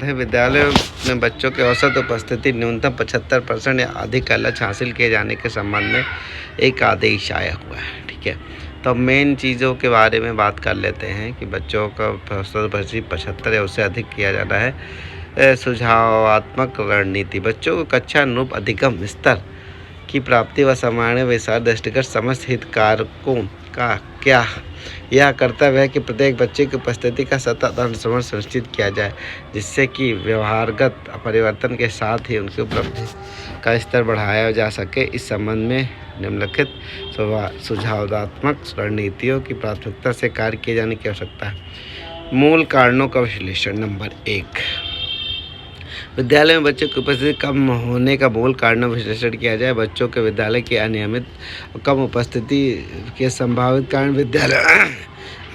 है विद्यालयों में बच्चों की औसत उपस्थिति न्यूनतम 75% या अधिक का लक्ष्य हासिल किए जाने के संबंध में एक आदेश आया हुआ है। ठीक है, तो मेन चीज़ों के बारे में बात कर लेते हैं कि बच्चों का औसत उपस्थिति 75 या उससे अधिक किया जाना है। सुझावात्मक रणनीति बच्चों को कक्षा अनुरूप अधिगम स्तर की प्राप्ति व सामान्य विचार दृष्टिगत समस्त हितधारकों का क्या यह कर्तव्य है कि प्रत्येक बच्चे की उपस्थिति का सतत अनुश्रवण सुनिश्चित किया जाए, जिससे कि व्यवहारगत परिवर्तन के साथ ही उनकी उपलब्धि का स्तर बढ़ाया जा सके। इस संबंध में निम्नलिखित सुझावात्मक रणनीतियों की प्राथमिकता से कार्य किए जाने की आवश्यकता है। मूल कारणों का विश्लेषण। नंबर 1, विद्यालय में बच्चों की उपस्थिति कम होने का मूल कारणों का विश्लेषण किया जाए। बच्चों के विद्यालय की अनियमित और कम उपस्थिति के संभावित कारण विद्यालय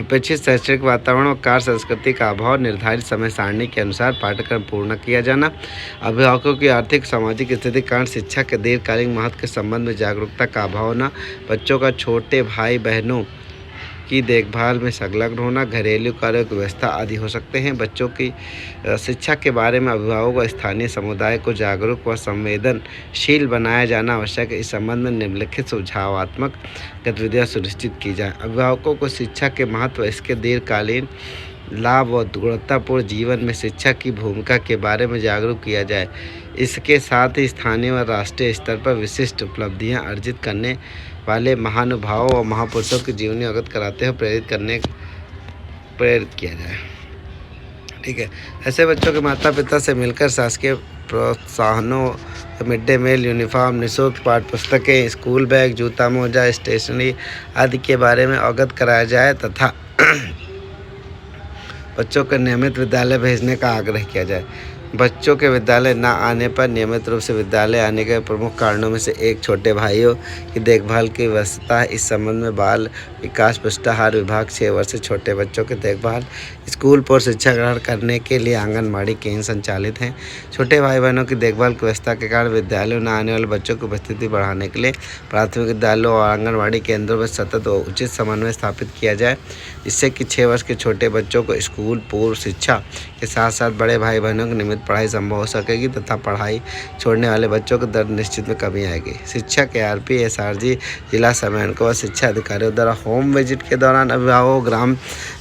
अपेक्षित शैक्षणिक वातावरण और कार्य संस्कृति का अभाव, निर्धारित समय सारणी के अनुसार पाठ्यक्रम पूर्ण किया जाना, अभिभावकों की आर्थिक सामाजिक स्थिति के कारण शिक्षा के दीर्घकालीन महत्व के संबंध में जागरूकता का अभाव होना, बच्चों का छोटे भाई बहनों की देखभाल में संलग्न होना, घरेलू कार्यों की व्यवस्था आदि हो सकते हैं। बच्चों की शिक्षा के बारे में अभिभावकों व स्थानीय समुदाय को जागरूक व संवेदनशील बनाया जाना आवश्यक है। इस संबंध में निम्नलिखित सुझावात्मक गतिविधियाँ सुनिश्चित की जाएँ। अभिभावकों को शिक्षा के महत्व, इसके दीर्घकालीन लाभ व गुणवत्तापूर्ण जीवन में शिक्षा की भूमिका के बारे में जागरूक किया जाए। इसके साथ ही स्थानीय व राष्ट्रीय स्तर पर विशिष्ट उपलब्धियां अर्जित करने वाले महानुभावों और महापुरुषों की जीवनी अवगत कराते हुए प्रेरित किया जाए। ठीक है, ऐसे बच्चों के माता पिता से मिलकर शासकीय प्रोत्साहनों, मिड डे मील, यूनिफॉर्म, निःशुल्क पाठ्य पुस्तकें, स्कूल बैग, जूता मोजा, स्टेशनरी आदि के बारे में अवगत कराया जाए तथा बच्चों को नियमित विद्यालय भेजने का आग्रह किया जाए। बच्चों के विद्यालय न आने पर नियमित रूप से विद्यालय आने के प्रमुख कारणों में से एक छोटे भाइयों की देखभाल की व्यवस्था है। इस संबंध में बाल विकास पुष्टाहार विभाग 6 वर्ष से छोटे बच्चों की देखभाल, स्कूल पर शिक्षा ग्रहण करने के लिए आंगनबाड़ी केंद्र संचालित हैं। छोटे भाई बहनों की देखभाल की व्यवस्था के कारण विद्यालयों न आने वाले बच्चों की उपस्थिति बढ़ाने के लिए प्राथमिक विद्यालयों और आंगनबाड़ी केंद्रों में सतत और उचित समन्वय स्थापित किया जाए, जिससे कि 6 वर्ष के छोटे बच्चों को स्कूल पूर्व शिक्षा के साथ साथ बड़े भाई बहनों की नियमित पढ़ाई संभव हो सकेगी तथा पढ़ाई छोड़ने वाले बच्चों के दर निश्चित में कमी आएगी। शिक्षक, ARP, SRG, जिला समन्वयकों व शिक्षा अधिकारियों द्वारा होम विजिट के दौरान अभिभावकों, ग्राम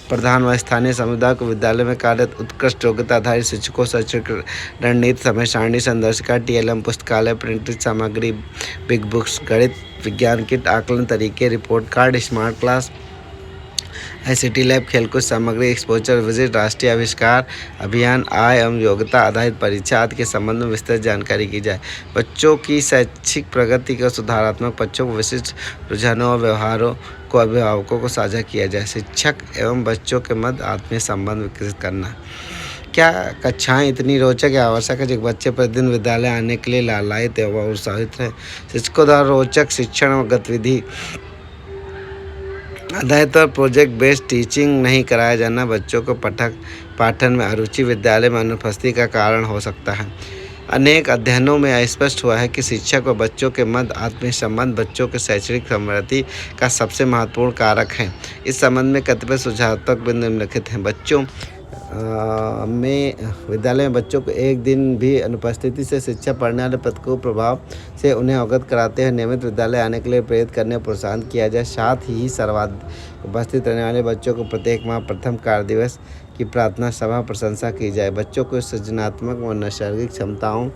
प्रधान व स्थानीय समुदाय को विद्यालय में कार्यरत उत्कृष्ट योग्यता आधारित शिक्षकों, शैक्षणिक रणनीति, समय सारणी, संदर्शिका, TLM, पुस्तकालय, प्रिंटेड सामग्री, बिग बुक्स, गणित विज्ञान किट, आकलन तरीके, report card, smart class, ICT lab, खेलकूद सामग्री, एक्सपोजर विजिट, राष्ट्रीय आविष्कार अभियान, आय एवं योग्यता आधारित परीक्षा आदि के संबंध में विस्तृत जानकारी की जाए। बच्चों की शैक्षिक प्रगति का सुधारात्मक बच्चों को विशिष्ट रुझानों और व्यवहारों को अभिभावकों को साझा किया जाए। शिक्षक एवं बच्चों के मध्य आत्मीय संबंध विकसित करना। क्या कक्षाएं इतनी रोचक या आवश्यक है कि बच्चे प्रतिदिन विद्यालय आने के लिए लालायित एवं उत्साहित रहें? शिक्षकों द्वारा रोचक शिक्षण और गतिविधि आधारित और प्रोजेक्ट बेस्ड टीचिंग नहीं कराया जाना बच्चों को पाठन में अरुचि, विद्यालय में अनुपस्थिति का कारण हो सकता है। अनेक अध्ययनों में स्पष्ट हुआ है कि शिक्षक व बच्चों के मध्य आत्मीय संबंध बच्चों के शैक्षणिक समृद्धि का सबसे महत्वपूर्ण कारक है। इस संबंध में कतिपय सुझावात्मक बिंदु निम्नलिखित हैं। बच्चों में विद्यालय में बच्चों को एक दिन भी अनुपस्थिति से शिक्षा पढ़ने वाले प्रतिकूल प्रभाव से उन्हें अवगत कराते हुए नियमित विद्यालय आने के लिए प्रेरित करने और प्रोत्साहन किया जाए। साथ ही सर्वाधिक उपस्थित रहने वाले बच्चों को प्रत्येक माह प्रथम कार्य दिवस की प्रार्थना सभा प्रशंसा की जाए। बच्चों को सृजनात्मक व नैसर्गिक क्षमताओं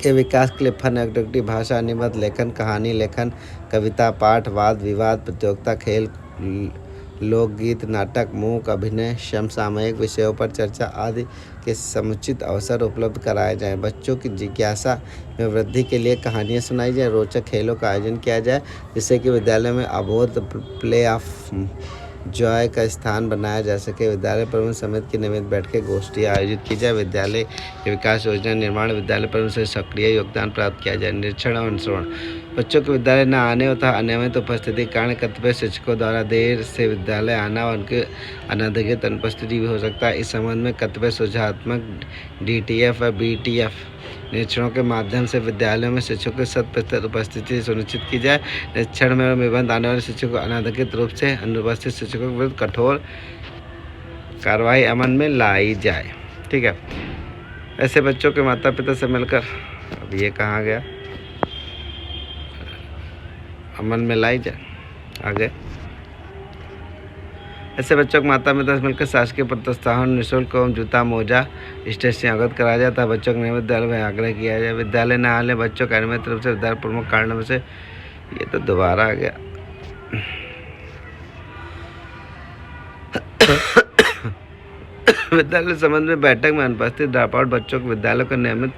के विकास के लिए फन एक्टिविटी, भाषा, निबंध लेखन, कहानी लेखन, कविता पाठ, वाद विवाद प्रतियोगिता, खेल, लोकगीत, नाटक, मूक अभिनय, समसामयिक विषयों पर चर्चा आदि के समुचित अवसर उपलब्ध कराए जाएं। बच्चों की जिज्ञासा में वृद्धि के लिए कहानियाँ सुनाई जाए, रोचक खेलों का आयोजन किया जाए, जिससे कि विद्यालय में अबोध प्ले ऑफ जॉय का स्थान बनाया जा सके। विद्यालय प्रबंधन समिति की नियमित बैठकें, गोष्ठियाँ आयोजित की जाए। विद्यालय के विकास योजना निर्माण, विद्यालय प्रबंधन से सक्रिय योगदान प्राप्त किया जाए। निरीक्षण और अनुसरण। बच्चों के विद्यालय न आने तथा अनियमित उपस्थिति के कारण कतिपय शिक्षकों द्वारा देर से विद्यालय आना और उनकी अनधिकृत अनुपस्थिति भी हो सकता है। इस संबंध में कतिपय सुझावात्मक DTF और BTF निरीक्षणों के माध्यम से विद्यालयों में शिक्षकों की 100% उपस्थिति सुनिश्चित की जाए। निरीक्षण में निबंध आने वाले शिक्षकों को अनधिकृत रूप से अनुपस्थित शिक्षकों के विरुद्ध कठोर कार्रवाई अमल में लाई जाए। ठीक है। ऐसे बच्चों के माता पिता से मिलकर, अब ये कहाँ गया, अमल में लाई जा आगे। ऐसे बच्चों को माता पिता से मिलकर शासकीय प्रोत्साहन निःशुल्क एवं जूता मोजा स्टेज से अवगत कराया जाता है। बच्चों को नियमित विद्यालय में आग्रह किया जाए। विद्यालय न आने बच्चों का नियमित रूप से विद्यालय प्रमुख कारण में से, ये तो दोबारा आ गया। विद्यालय संबंध में बैठक में अनुपस्थित ड्रॉप आउट बच्चों को विद्यालय को नियमित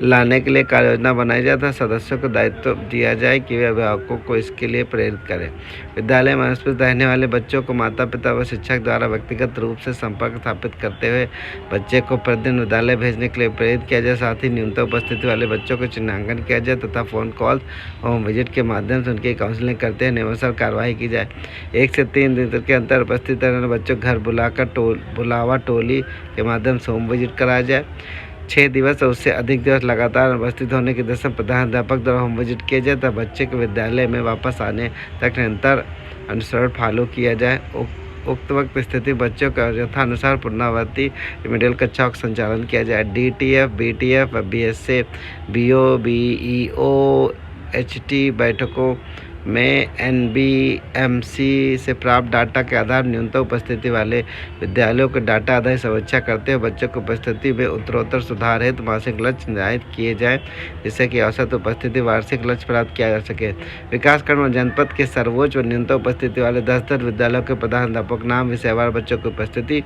लाने के लिए कार्य योजना बनाई जाता है। सदस्यों को दायित्व दिया जाए कि वे अभिभावकों को इसके लिए प्रेरित करें। विद्यालय में अनुपस्थित रहने वाले बच्चों को माता पिता व शिक्षक द्वारा व्यक्तिगत रूप से संपर्क स्थापित करते हुए बच्चे को प्रतिदिन विद्यालय भेजने के लिए प्रेरित किया जाए। साथ ही न्यूनतम उपस्थिति वाले बच्चों को चिन्हांकन किया जाए तथा फ़ोन कॉल होम विजिट के माध्यम से उनकी काउंसलिंग करते हुए नियमानुसार कार्रवाई की जाए। 1 से 3 दिन तक के अंतर उपस्थित रहने वाले बच्चों को घर बुलाकर बुलावा टोली के माध्यम से होम विजिट कराया जाए। 6 दिवस और उससे अधिक दिवस लगातार उपस्थित होने के दशम प्रधानाध्यापक द्वारा होम विजिट किया जाए तब बच्चे को विद्यालय में वापस आने तक निरंतर अनुसरण फॉलो किया जाए। उक्त वक्त स्थिति बच्चों का यथानुसार पुनरावृत्ति रिमेडियल कक्षाओं का संचालन किया जाए। DTF, BTF, BSA, BO, BEO, HT बैठकों में NBMC से प्राप्त डाटा के आधार न्यूनतम उपस्थिति वाले विद्यालयों के डाटा आधारित समीक्षा करते हुए बच्चों की उपस्थिति में उत्तरोत्तर सुधार हेतु मासिक लक्ष्य निर्धारित किए जाएं, जिससे कि औसत उपस्थिति वार्षिक लक्ष्य प्राप्त किया जा सके। विकासखंड में जनपद के सर्वोच्च व न्यूनतम उपस्थिति वाले 10 विद्यालयों के प्रधानाध्यापक नाम, विषयवार बच्चों की उपस्थिति,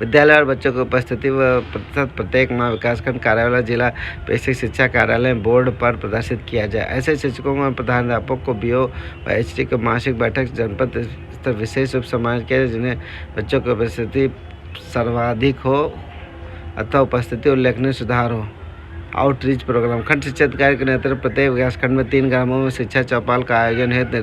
विद्यालय और बच्चों की उपस्थिति व प्रतिशत प्रत्येक माह विकासखंड कार्यालय, जिला बेसिक शिक्षा कार्यालय बोर्ड पर प्रदर्शित किया जाए। ऐसे शिक्षकों और प्रधानाध्यापक को BO व HT की मासिक बैठक जनपद स्तर विशेष रूप से सम्मानित किया जाए, जिन्हें बच्चों की उपस्थिति सर्वाधिक हो अथवा उपस्थिति उल्लेखनीय सुधार हो। आउटरीच प्रोग्राम, खंड शिक्षा अधिकारी के नेतृत्व प्रत्येक विकासखंड में 3 ग्रामों में शिक्षा चौपाल का आयोजन हेतु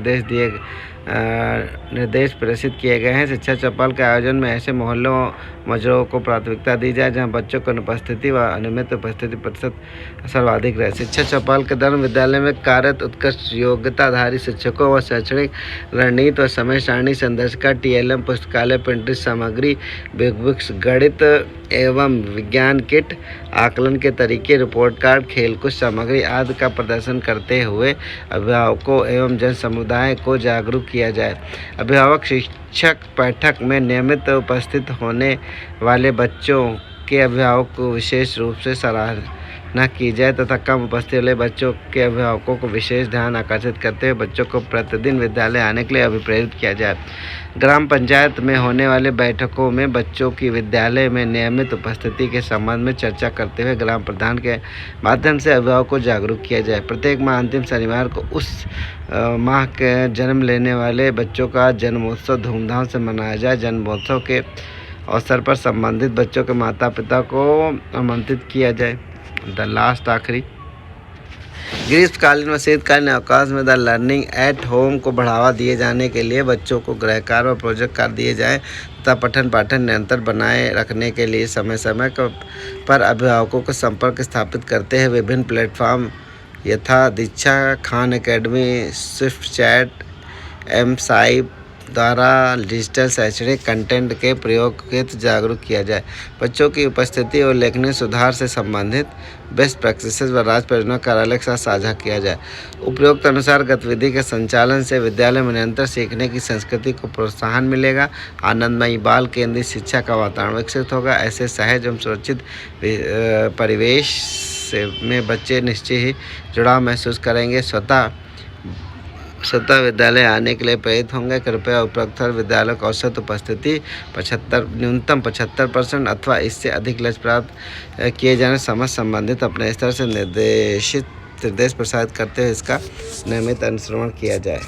निर्देश प्रेषित किए गए हैं। शिक्षा चौपाल के आयोजन में ऐसे मोहल्लों मजरों को प्राथमिकता दी जाए जहां बच्चों की अनुपस्थिति व अनियमित उपस्थिति प्रतिशत सर्वाधिक रहे। शिक्षा चौपाल के दौरान विद्यालय में कार्यरत उत्कृष्ट योग्यताधारी शिक्षकों व शैक्षणिक रणनीति व समय सारणी संदर्शिका, TLM, पुस्तकालय, प्रिंटिंग सामग्री, बुक्स, गणित एवं विज्ञान किट, आकलन के तरीके, रिपोर्ट कार्ड, खेलकूद सामग्री आदि का प्रदर्शन करते हुए अभिभावकों एवं जन समुदाय को जागरूक किया जाए। अभिभावक शिक्षक बैठक में नियमित उपस्थित होने वाले बच्चों के अभिभावक को विशेष रूप से सराहना की जाए तथा कम उपस्थित वाले बच्चों के अभिभावकों को विशेष ध्यान आकर्षित करते हुए बच्चों को प्रतिदिन विद्यालय आने के लिए अभिप्रेरित किया जाए। ग्राम पंचायत में होने वाले बैठकों में बच्चों की विद्यालय में नियमित उपस्थिति के संबंध में चर्चा करते हुए ग्राम प्रधान के माध्यम से अभिभावकों को जागरूक किया जाए। प्रत्येक माह अंतिम शनिवार को उस माह के जन्म लेने वाले बच्चों का जन्मोत्सव धूमधाम से मनाया जाए। जन्मोत्सव के अवसर पर संबंधित बच्चों के माता पिता को आमंत्रित किया जाए। द लास्ट आखिरी, ग्रीष्मकालीन व शीतकालीन अवकाश में द लर्निंग एट होम को बढ़ावा दिए जाने के लिए बच्चों को गृह कार्य व प्रोजेक्ट कार्य दिए जाएँ तथा पठन पाठन निरंतर बनाए रखने के लिए समय समय पर अभिभावकों को संपर्क स्थापित करते हुए विभिन्न प्लेटफॉर्म यथा दीक्षा खान एकेडमी, स्विफ्ट चैट, एमसाइप द्वारा डिजिटल शैक्षणिक कंटेंट के प्रयोग हेतु जागरूक किया जाए। बच्चों की उपस्थिति और लेखनीय सुधार से संबंधित बेस्ट प्रैक्टिसेस व राज्य परियोजना कार्यालय के साथ साझा किया जाए। उपरोक्त अनुसार गतिविधि के संचालन से विद्यालय में निरंतर सीखने की संस्कृति को प्रोत्साहन मिलेगा, आनंदमयी बाल केंद्रित शिक्षा का वातावरण विकसित होगा। ऐसे सहज एवं सुरक्षित परिवेश में बच्चे निश्चय ही जुड़ाव महसूस करेंगे, स्वतः विद्यालय आने के लिए प्रेरित होंगे। कृपया उपरोक्त विद्यालय को औसत उपस्थिति न्यूनतम 75% अथवा इससे अधिक लक्ष्य प्राप्त किए जाने समझ संबंधित अपने स्तर से निर्देश प्रसारित करते हुए इसका नियमित अनुसरण किया जाए।